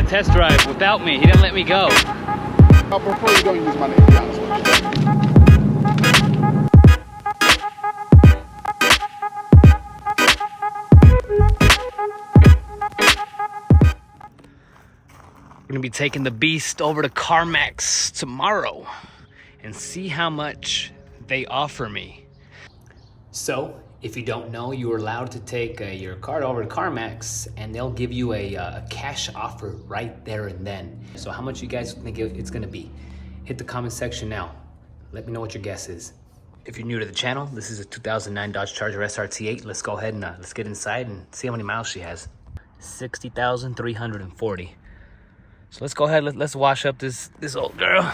test drive without me. He didn't let me go. I prefer you don't use my name, to be honest with you. We're gonna be taking the beast over to Carmax tomorrow and see how much they offer me. So, if you don't know, you're allowed to take your car over to Carmax and they'll give you a cash offer right there and then. So how much you guys think it's gonna be? Hit the comment section now. Let me know what your guess is. If you're new to the channel, this is a 2009 Dodge Charger SRT8. Let's go ahead and let's get inside and see how many miles she has. 60,340. So let's go ahead, let's wash up this old girl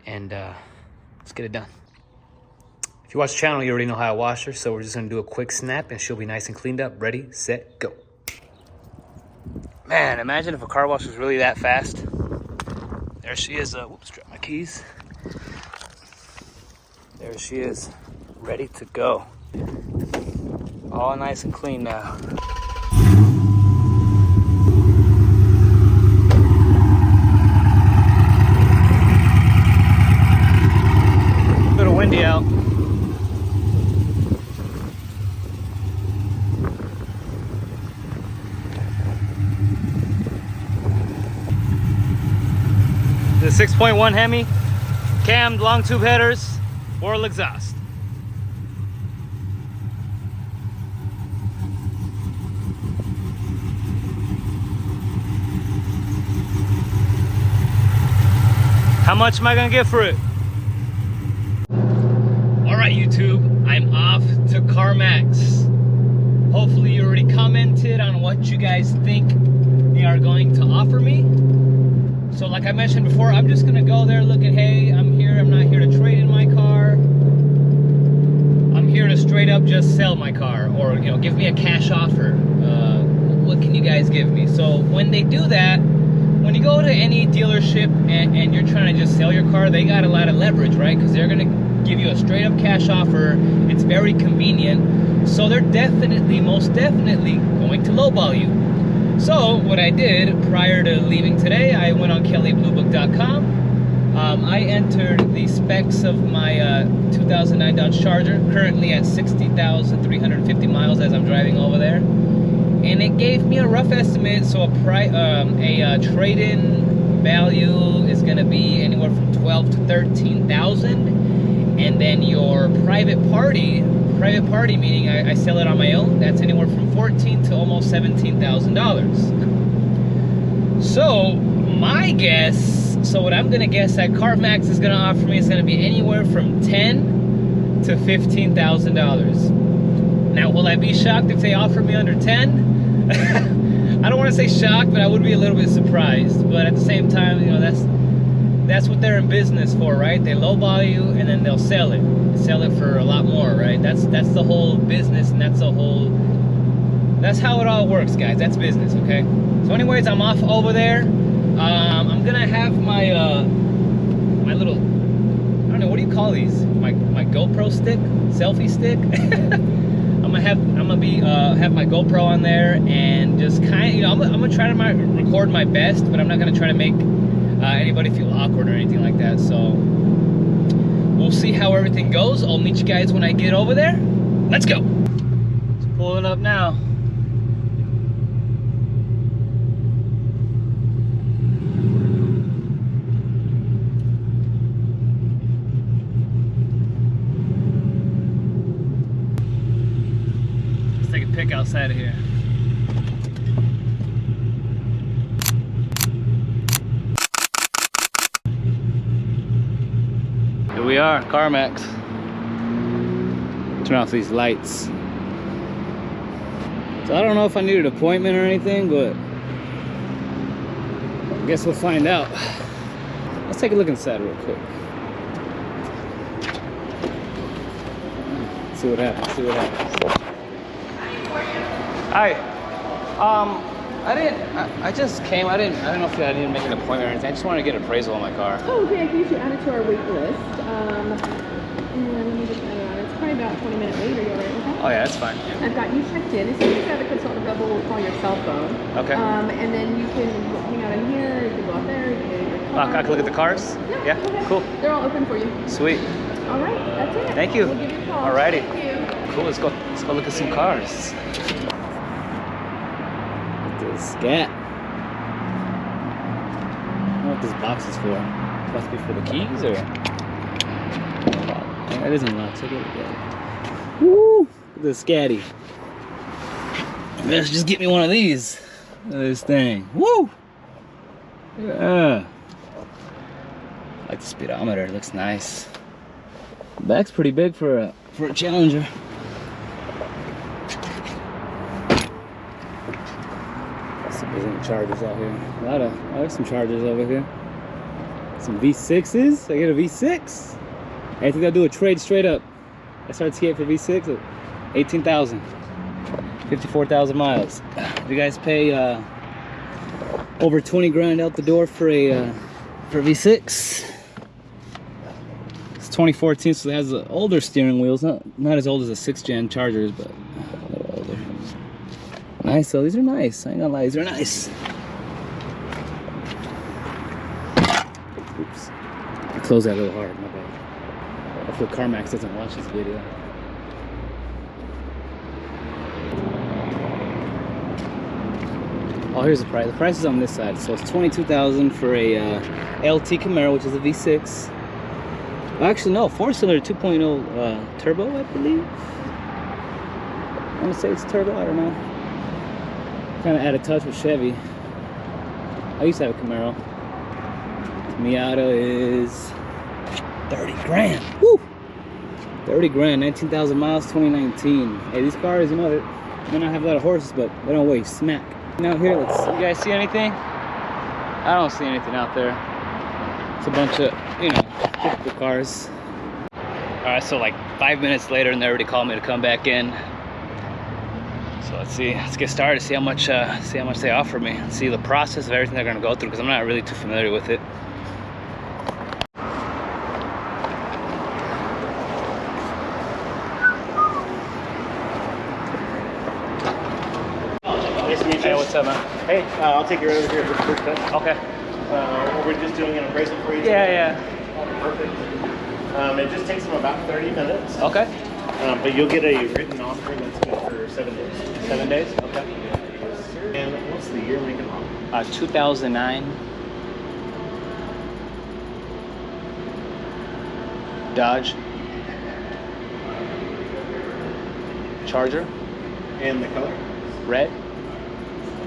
and let's get it done. If you watch the channel, you already know how I wash her, so we're just gonna do a quick snap and she'll be nice and cleaned up. Ready, set, go. Man, imagine if a car wash was really that fast. There she is, whoops, dropped my keys. There she is, ready to go. All nice and clean now. A little windy out. The 6.1 Hemi, cammed long tube headers, World exhaust. How much am I gonna get for it? All right, YouTube, I'm off to Carmax. Hopefully you already commented on what you guys think they are going to offer me. So like I mentioned before, I'm just gonna go there, look at, hey, I'm here, I'm not here to trade in my car. I'm here to straight up just sell my car, or give me a cash offer. What can you guys give me? So when they do that, when you go to any dealership and you're trying to just sell your car, they got a lot of leverage, right? Because they're gonna give you a straight up cash offer. It's very convenient. So they're definitely, most definitely going to lowball you. So what I did prior to leaving today, I went on kellybluebook.com. I entered the specs of my 2009 Dodge Charger, currently at 60,350 miles as I'm driving over there. And it gave me a rough estimate, so a trade-in value is gonna be anywhere from 12 to 13,000. And then your private party meaning I sell it on my own, that's anywhere from $14,000 to almost $17,000. So my guess, so what I'm gonna guess that CarMax is gonna offer me is gonna be anywhere from $10,000 to $15,000. Now, will I be shocked if they offer me under 10? I don't want to say shocked, but I would be a little bit surprised. But at the same time, that's what they're in business for, right? They lowball you and then they'll sell it for a lot more, right? That's the whole business, and that's how it all works, guys. That's business, okay? So anyways, I'm off over there. I'm gonna have my my little, I don't know, what do you call these? My GoPro stick, selfie stick. I'm gonna have my GoPro on there and just kind of, I'm gonna try to record my best, but I'm not gonna try to make anybody feel awkward or anything like that. So we'll see how everything goes. I'll meet you guys when I get over there. Let's go. It's pulling up now. Let's take a pic outside of here. Here we are, Carmax. Turn off these lights. So I don't know if I need an appointment or anything, but I guess we'll find out. Let's take a look inside real quick. See what happens. Hi. I just came. I don't know if I need to make an appointment or anything. I just wanted to get an appraisal on my car. Oh, okay. I can get you added to our wait list. And let me just add it on. It's probably about 20 minutes later. You're all right with that? Oh yeah, that's fine. I've got you checked in. As soon as you have a consultant available, we'll call your cell phone. Okay. And then you can hang out in here. You can go out there. You can get in your car. I can look at the cars? Yeah. Yeah, cool. They're all open for you. Sweet. All right, that's it. Thank you. We'll give you a call. Alrighty. Thank you. Cool, let's go look at some cars. Look at this scat. I don't know what this box is for. Must be for the keys or? Yeah, it is unlocked, so good. Woo! Look at this scatty. Let's just get me one of these. Look at this thing. Woo! Yeah. I like the speedometer, it looks nice. The back's pretty big for a Challenger. Some Chargers out here. A lot of some Chargers over here. Some V6s. I get a V6. I think I'll do a trade straight up. SRT8 for V6. 18,000. 54,000 miles. You guys pay over 20 grand out the door for a V6. It's 2014, so it has older steering wheels. Not as old as the 6th gen Chargers, but a little older. Nice though. These are nice. I ain't gonna lie, these are nice. Oops. I closed that a little hard. My bad. Hopefully Carmax doesn't watch this video. Oh, here's the price. The price is on this side. So it's 22,000 for a LT Camaro, which is a V6. Actually, no, 4-cylinder 2.0 turbo, I believe. I'm gonna say it's turbo. I don't know. Kind of out of touch with Chevy. I used to have a Camaro. Miata is 30 grand. Woo! 30 grand, 19,000 miles, 2019. Hey, these cars, you know, they may not have a lot of horses, but they don't weigh smack. Now here, you guys see anything? I don't see anything out there. It's a bunch of, you know, typical cars. Alright, so like 5 minutes later and they already called me to come back in. So let's get started, see how much they offer me, and see the process of everything they're gonna go through, because I'm not really too familiar with it. Nice to meet you. Hey, what's up, man? Hey, I'll take you right over here for the quick cut. Okay. We're just doing an appraisal for you. Yeah. Perfect. It just takes them about 30 minutes. Okay. But you'll get a written offer that's good for 7 days. 7 days? Okay. And what's the year, make, and model? 2009 Dodge Charger, And the color? red.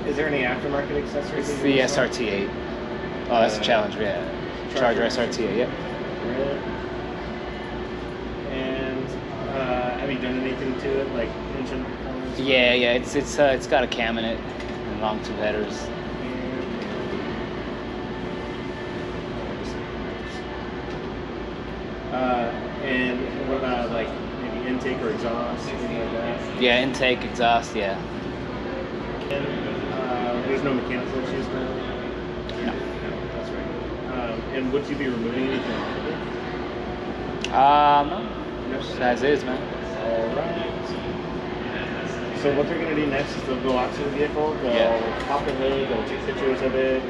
Is there any aftermarket accessories? It's the SRT8. Oh, that's a Challenger, yeah. Charger SRT8, yep. Red. And have you done anything to it, like engine performance? Yeah, it's got a cam in it and long tube headers. And what about like maybe intake or exhaust, anything like that? Yeah, intake, exhaust, yeah. And there's no mechanical issues now? No. That's right. And would you be removing anything off of it? No. Just as is, man. Alright. So what they're going to do next is they'll go out to the vehicle, they'll pop the hood, they'll take pictures of it,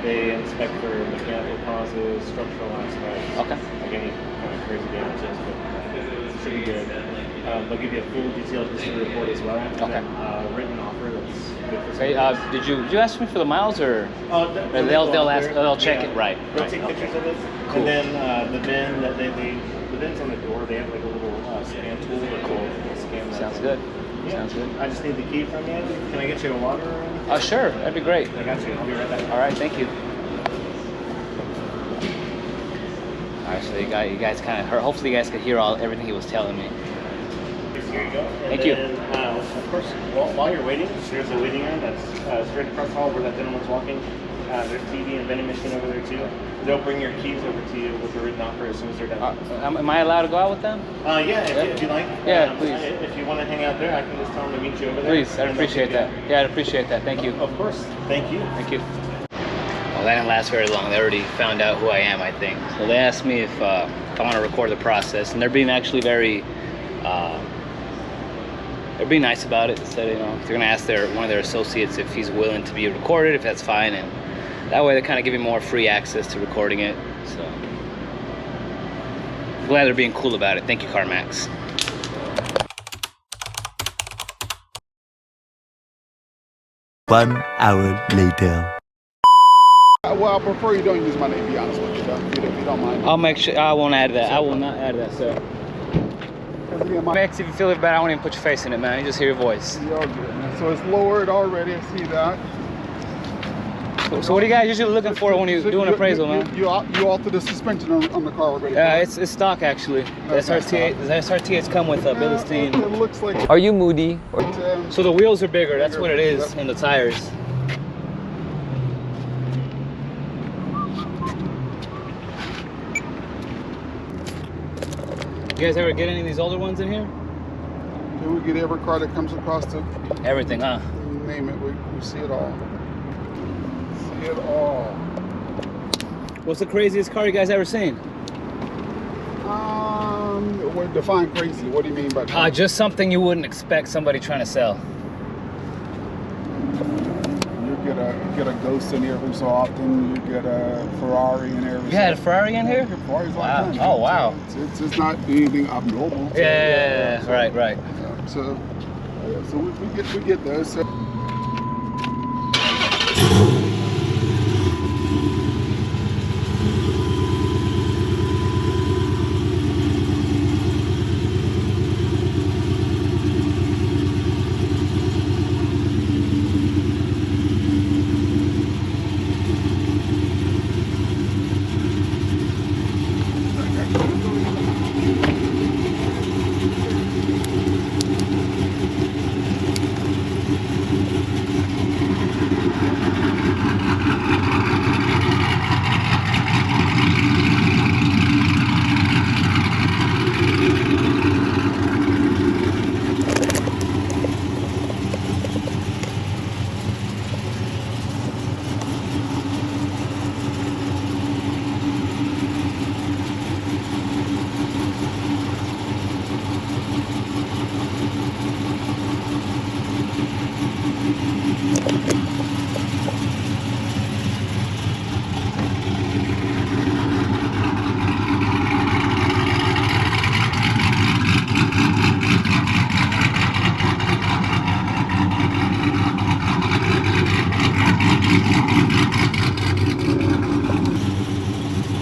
they inspect for mechanical causes, structural aspects, Okay. like any kind of crazy damages, but it should be good. They'll give you a full detailed history report as well. Okay. Written offer that's good for Okay, did you ask me for the miles or? Or They'll check it, right. They'll right, take okay. pictures of it, Cool. and then the bin that the bin's on the door. They have like a little scan tool. They'll scan that. Sounds good. Yeah. Sounds good. I just need the key from you. Can I get you a water or anything? Oh, sure. That'd be great. I got you. I'll be right back. All right, thank you. All right, so you guys kind of heard. Hopefully, you guys could hear everything he was telling me. Here you go. Thank and you. then, of course, while you're waiting, there's a waiting room that's straight across the hall where that gentleman's walking. There's TV and vending machine over there too. They'll bring your keys over to you with a written offer as soon as they're done. Am I allowed to go out with them? Yeah, if you like. Yeah, please. If you want to hang out there, I can just tell them to meet you over there. Please, I'd appreciate that. Yeah, I'd appreciate that. Thank you. Of course. Thank you. Thank you. Well, that didn't last very long. They already found out who I am, I think. So they asked me if I want to record the process, and they're being actually very They're being nice about it. They said, you know, they're gonna ask one of their associates if he's willing to be recorded, if that's fine, and that way they're kind of giving more free access to recording it. So glad they're being cool about it. Thank you, Carmax. One hour later. Well, I prefer you don't use my name, to be honest with you, if you don't mind. I'll make sure. I won't add that. I will not add that, sir. Max, if you feel it bad, I won't even put your face in it, man. You just hear your voice. You're all good, man. So it's lowered already. I see that. So what are you guys usually looking for when you do an appraisal, man? You alter the suspension on the car already. It's stock actually. The SRT has come with a Bilstein. It looks like. Are you moody? But, So the wheels are bigger. That's what it is, and the tires. You guys ever get any of these older ones in here? do we get every car that comes across the Everything, huh? name it. We see it all. See it all. What's the craziest car you guys ever seen? What define crazy? What do you mean by that? Just something you wouldn't expect somebody trying to sell. You get a Ghost in here every so often. You get a Ferrari in here. You had a Ferrari in here? Ferraris all Wow. the time. Oh, wow. It's not anything abnormal. Yeah, right. So we get those. So.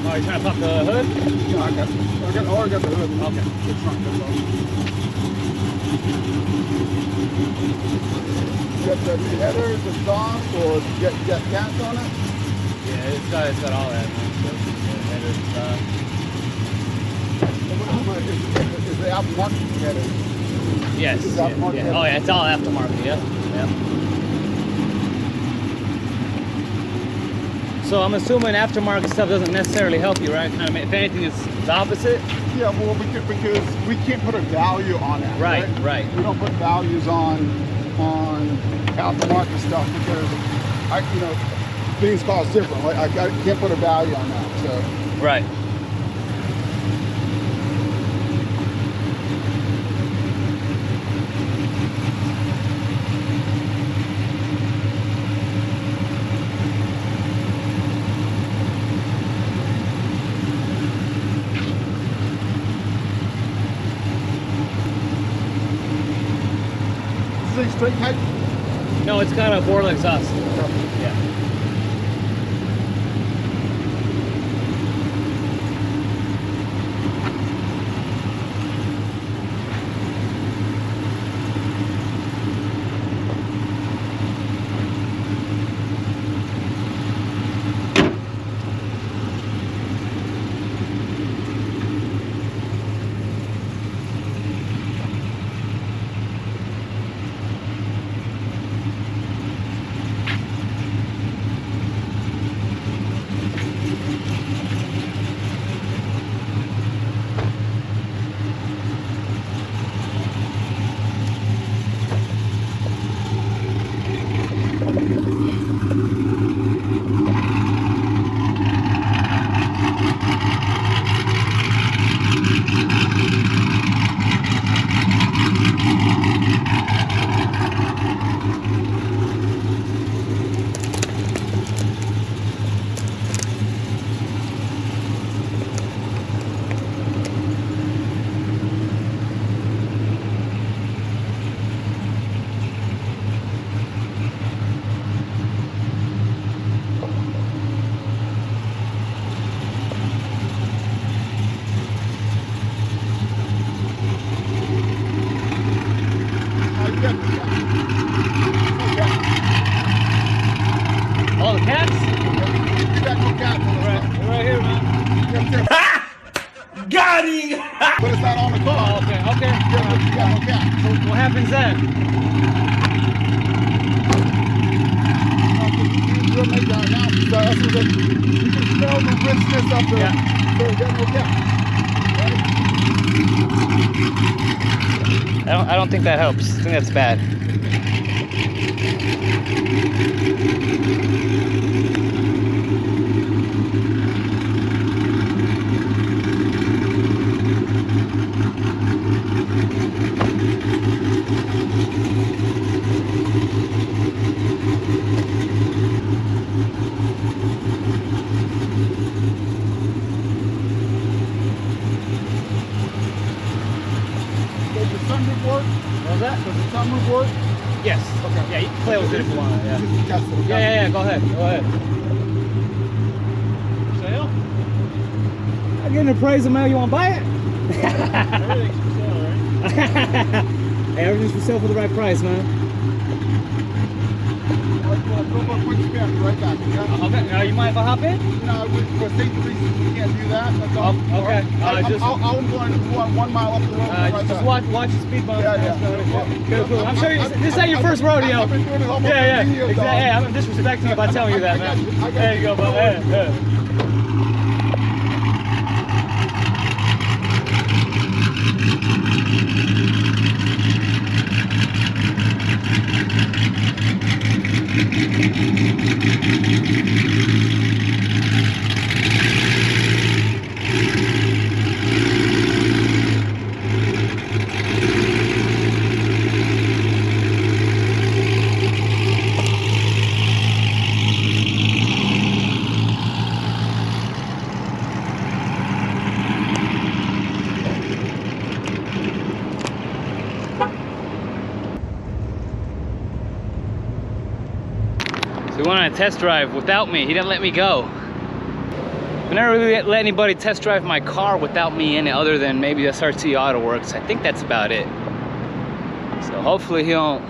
Oh, you trying to pop the hood? No, I got the hood. Okay. The trunk, that's all. You got the headers, the exhaust, or you got gas on it? Yeah, it's got all that. Is the aftermarket headers? Yes. Is Yeah, aftermarket yeah. headers? Oh yeah, it's all aftermarket. Yeah. So I'm assuming aftermarket stuff doesn't necessarily help you, right? Kind of, if anything, it's the opposite. Yeah, well, because we can't put a value on that. Right. We don't put values on aftermarket stuff because things cost different. Like I can't put a value on that. So Right. this is a straight type. No, it's got a Borla exhaust. Yeah. cats? You got no cats on the Right, right here, man. Got him! But it's not on the car. Oh, okay, okay. You got no cats. So what happens then? We'll make the announcement. That's what you can smell the richness of the. Yeah. So you got no cats. I don't think that helps. I think that's bad. Does the sunroof work? What was that? Does the sunroof work? Yes. Okay. Yeah, you can play with it if you want. Yeah. Just test it, okay? Yeah. Go ahead. Go ahead. Sale? I get an appraisal, man. You want to buy it? Everything's for sale, right? Hey, everything's for sale for the right price, man. Go for a quick spin. I'll be right back. Okay? Okay. You mind if I hop in? No, for safety reasons, we can't do that. That's all. Oh, okay. I'm going 1 mile up the road. Right Just back. watch the speed bump. Yeah. Cool. I'm sure this ain't your first rodeo. I've been doing it almost Yeah. 50 years, Exactly. dog. Hey, I'm disrespecting you by telling you that, I got man. you. I got There you you. go, bud. Yeah. So he went on a test drive without me. He didn't let me go. I never really let anybody test drive my car without me in it, other than maybe SRT Auto Works. I think that's about it. So hopefully he don't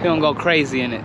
go crazy in it.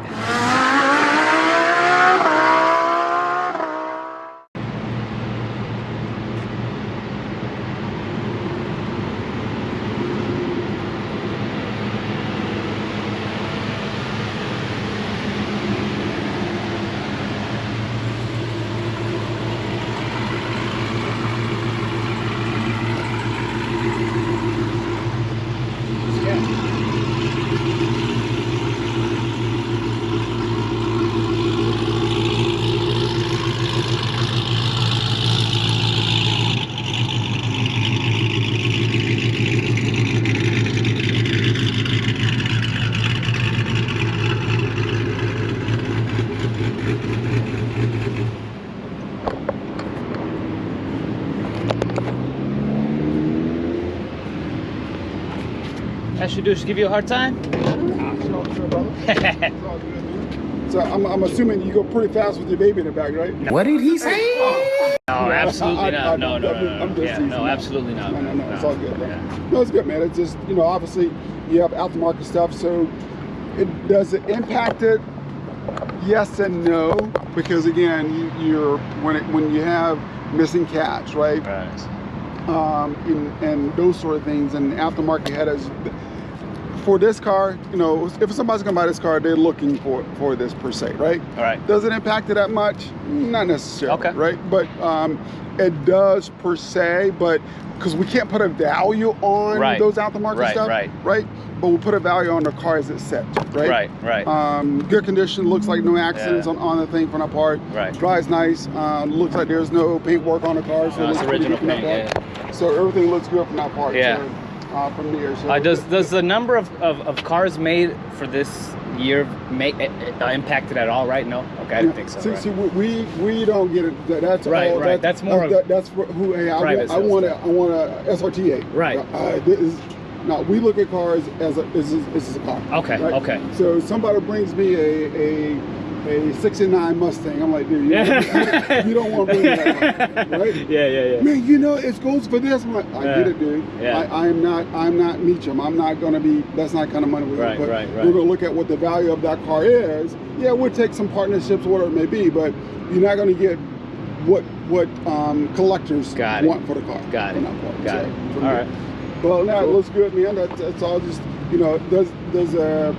That should do, just give you a hard time? Sure, brother. It's all good, man. So I'm assuming you go pretty fast with your baby in the back, right? What did he say? No, absolutely not. No, I'm just Yeah, teasing, no, man. absolutely not. No, it's all good, bro. Yeah. No, it's good, man. It's just, you know, obviously you have aftermarket stuff, so does it impact it? Yes and no, because again, when you have missing cats, right? Right. And those sort of things, and aftermarket headers. For this car, you know, if somebody's gonna buy this car, they're looking for this per se, right? All right. Does it impact it that much? Not necessarily, Okay. right? But it does per se, but because we can't put a value on those aftermarket stuff, right? But we'll put a value on the car as it sets, right? Right. Good condition, looks like no accidents on the thing from that part. Right. Drives nice. Looks like there's no paint work on the car, so No, it it's looks pretty original good from that paint, part. So everything looks good from that part. Yeah. So, from there. So Does the number of cars made for this year impact it at all? Right? No. Okay, I didn't think so. See, we don't get it. That's Right, all. right. That's more That's who. Hey, I private want sales a SRT8. Right. No, we look at cars as this is a car. Okay, right? okay. So somebody brings me a a '69 Mustang. I'm like, dude, you don't want to bring that one, right? Yeah. Man, you know it goes for this. I'm like, I get it, dude. Yeah. I'm not Meacham. I'm not gonna be. That's not kind of money we're gonna put. Right. We're gonna look at what the value of that car is. Yeah, we'll take some partnerships, whatever it may be, but you're not gonna get what collectors want for the car. Got it. All right. Well, now it looks good, man. That's all. Just does a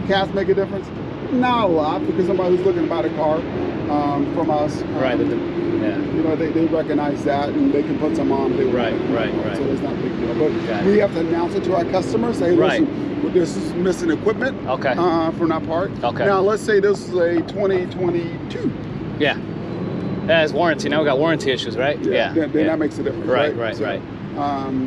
cast make a difference? Not a lot, because somebody who's looking to buy a car from us, right? They recognize that and they can put some on. Right. So it's not a big deal. But we have to announce it to our customers. Say, listen, this is missing equipment. Okay. From that part. Okay. Now let's say this is a 2022. Yeah. That's warranty. Now we got warranty issues, right? Yeah. Then that makes a difference. Right.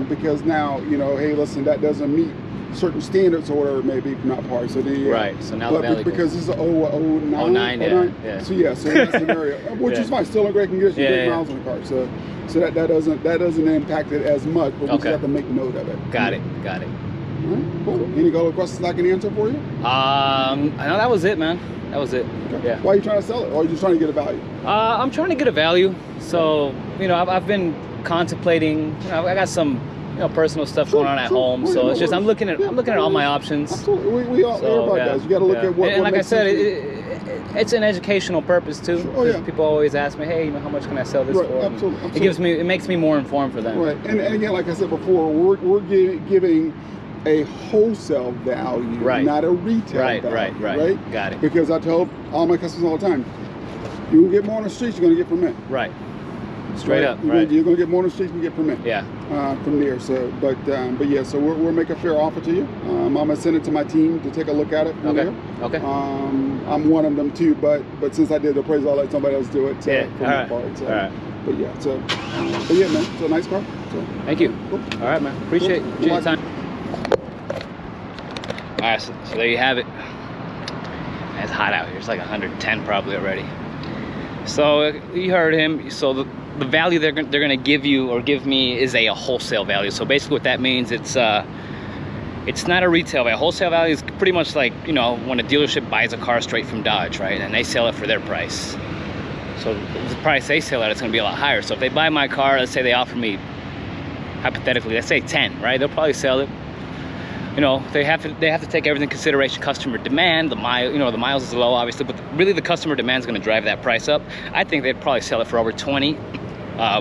Because now hey, listen, that doesn't meet certain standards or whatever it may be from that part. So so now the value because this is 09. Yeah. So in that scenario, which is fine, still in great condition, great miles on the car. So that doesn't impact it as much, but we just have to make note of it. Got it. All right, cool. Any other questions I can answer for you? I know that was it, man. That was it. Okay. Yeah. Why are you trying to sell it, or are you just trying to get a value? I'm trying to get a value. So I've been contemplating. I got some personal stuff going on at home, so it's just I'm looking at all my options. Absolutely, we all everybody does. You got to look at what. And what like I said, it's an educational purpose too. People always ask me, hey, how much can I sell this for? Absolutely. It makes me more informed for them. Right, and again, like I said before, we're giving a wholesale value, not a retail value. Right. Got it. Because I tell all my customers all the time, you will get more on the streets, you're going to get from me. Right. Straight up. You're going to get more on the streets, you get from me. Yeah. From there. So, but yeah. So we'll make a fair offer to you. I'm going to send it to my team to take a look at it. Okay. I'm one of them too, but since I did the appraisal, I'll let somebody else do it. So, All right. But yeah. But yeah, man. It's a nice car. So, thank you. Cool. All right, man. Appreciate your time. All right, so there you have it. It's hot out here. It's like 110 probably already. So you heard him. So the value they're gonna give you or give me is a wholesale value. So basically what that means, it's not a retail value. Wholesale value is pretty much like when a dealership buys a car straight from Dodge, right? And they sell it for their price. So the price they sell at, it's gonna be a lot higher. So if they buy my car, let's say they offer me, hypothetically, let's say 10, right? They'll probably sell it. They have to take everything into consideration. Customer demand, the miles is low, obviously, but really the customer demand is going to drive that price up. I think they'd probably sell it for over 20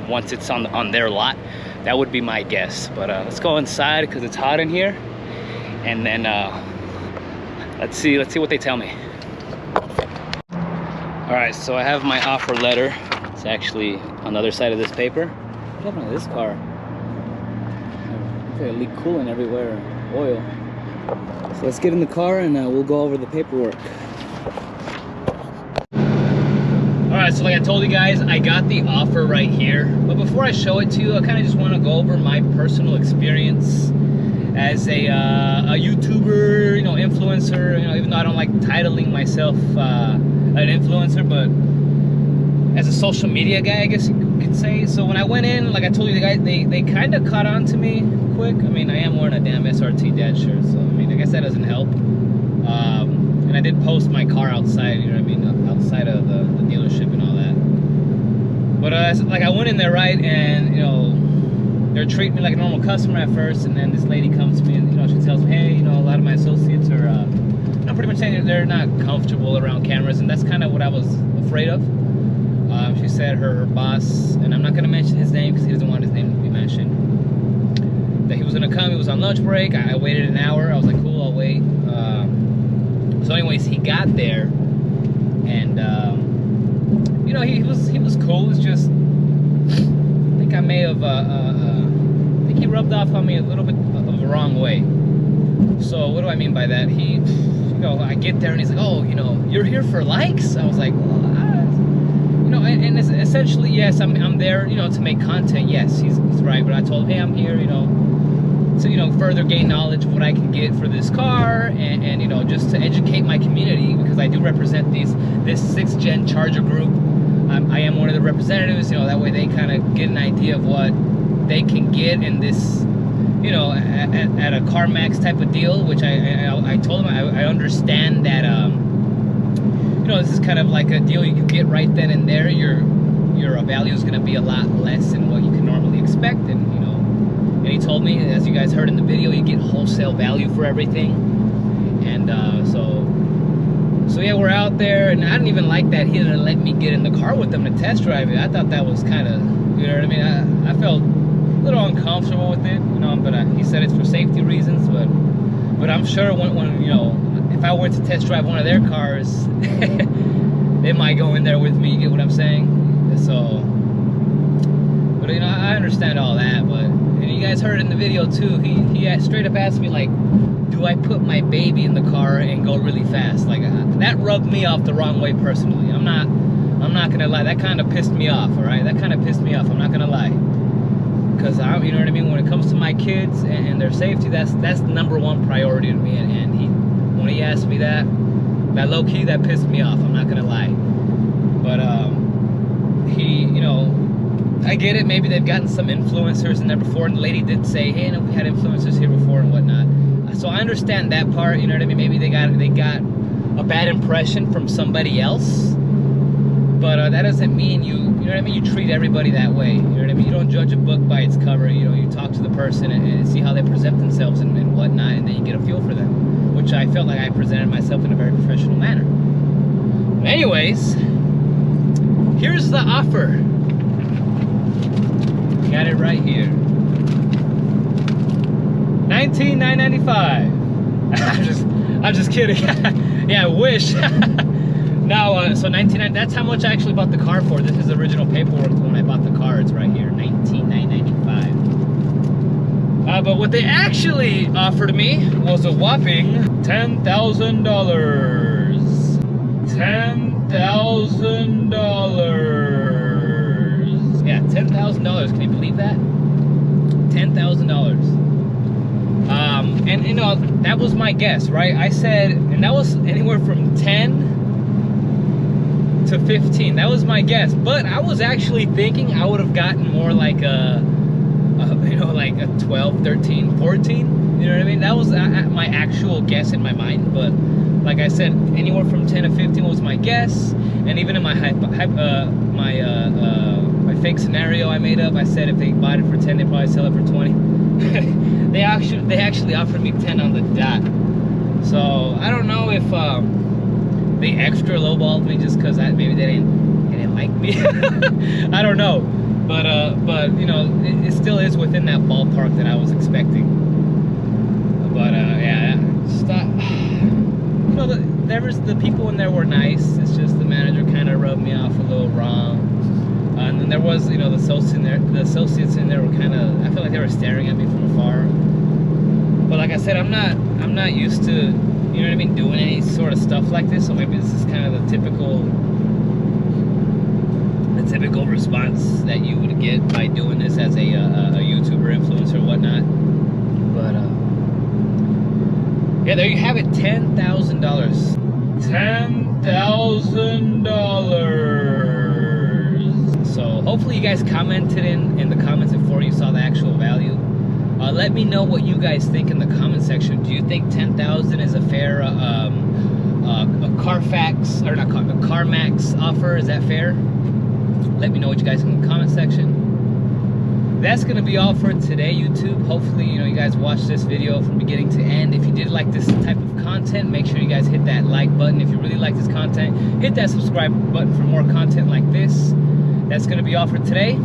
once it's on their lot. That would be my guess. But let's go inside because it's hot in here, and then let's see what they tell me. All right, so I have my offer letter. It's actually on the other side of this paper. What happened to this car? Okay, leak coolant everywhere. Oil. So let's get in the car and we'll go over the paperwork. Alright, so like I told you guys, I got the offer right here. But before I show it to you, I kind of just want to go over my personal experience as a YouTuber, influencer. Even though I don't like titling myself an influencer, but as a social media guy, I guess you could say. So when I went in, like I told you, the guys, they kind of caught on to me quick. I mean, I am wearing a damn SRT dad shirt, so I mean, I guess that doesn't help. And I did post my car outside, outside of the dealership and all that. But like I went in there, right, and they're treating me like a normal customer at first, and then this lady comes to me and she tells me, hey, a lot of my associates are pretty much saying they're not comfortable around cameras, and that's kind of what I was afraid of. She said her boss, and I'm not going to mention his name because he doesn't want his name to be mentioned, that he was going to come. He was on lunch break. I waited an hour. I was like, cool, I'll wait. So anyways, he got there, and he was cool. It's just, I think I may have I think he rubbed off on me a little bit of the wrong way. So what do I mean by that? He, I get there and he's like, oh, you're here for likes? I was like, well, and it's essentially, yes, I'm there, to make content. Yes, he's right, but I told him, hey, I'm here, to further gain knowledge of what I can get for this car, and just to educate my community, because I do represent this 6th gen Charger group. I am one of the representatives. That way they kind of get an idea of what they can get in this, at a Carmax type of deal, which I told them I understand that you know, this is kind of like a deal you can get right then and there. Your value is going to be a lot less than what you can normally expect. And, you know, and he told me, as you guys heard in the video, you get wholesale value for everything. And so yeah, we're out there, and I didn't even like that he didn't let me get in the car with them to test drive it. I thought that was kind of, you know what I mean? I felt a little uncomfortable with it, you know, but he said it's for safety reasons. But I'm sure when you know, if I were to test drive one of their cars, they might go in there with me. You get what I'm saying? So, but you know, I understand all that. But and you guys heard in the video too. He straight up asked me, like, do I put my baby in the car and go really fast? Like, that rubbed me off the wrong way personally. I'm not gonna lie. That kind of pissed me off. All right, that kind of pissed me off. I'm not gonna lie. Because you know what I mean. When it comes to my kids and their safety, that's number one priority to me. And when he asked me that low key, that pissed me off. I'm not gonna lie. But you know, I get it. Maybe they've gotten some influencers in there before, and the lady did say, hey, no, we had influencers here before and whatnot. So I understand that part. You know what I mean. Maybe they got a bad impression from somebody else. But that doesn't mean you know what I mean, you treat everybody that way. You know what I mean? You don't judge a book by its cover. You know, you talk to the person and see how they present themselves and whatnot, and then you get a feel for them, which I felt like I presented myself in a very professional manner. But anyways, here's the offer. Got it right here. $19,995. I'm just kidding. Yeah, I wish. Now, so $19,995. That's how much I actually bought the car for. This is the original paperwork when I bought the car. It's right here, $19,995. But what they actually offered me was a whopping $10,000. $10,000. Yeah, $10,000. Can you believe that? $10,000. And you know, that was my guess, right? I said, and that was anywhere from 10 to 15. That was my guess. But I was actually thinking I would have gotten more like you know, like a 12, 13, 14. You know what I mean? That was my actual guess in my mind. But like I said, anywhere from 10 to 15 was my guess. And even in my my fake scenario I made up, I said if they bought it for 10, they probably sell it for 20. They actually offered me 10 on the dot. So I don't know if they extra lowballed me just because maybe they didn't like me. I don't know, but you know, it still is within that ballpark that I was expecting. But yeah, just you know, the people in there were nice. It's just the manager kind of rubbed me off a little wrong. And then there was, you know, the associates in there were kind of, I feel like they were staring at me from afar. But like I said, I'm not used to, you know what I mean, doing any sort of stuff like this. So maybe this is kind of the typical response that you would get by doing this as a YouTuber, influencer, or whatnot. But yeah, there you have it, $10,000. $10,000. So hopefully you guys commented in the comments before you saw the actual value. Let me know what you guys think in the comment section. Do you think 10,000 is a fair Carmax offer? Is that fair? Let me know what you guys think in the comment section. That's gonna be all for today, YouTube. Hopefully, you know, you guys watched this video from beginning to end. If you did like this type of content, make sure you guys hit that like button. If you really like this content, hit that subscribe button for more content like this. That's gonna be all for today.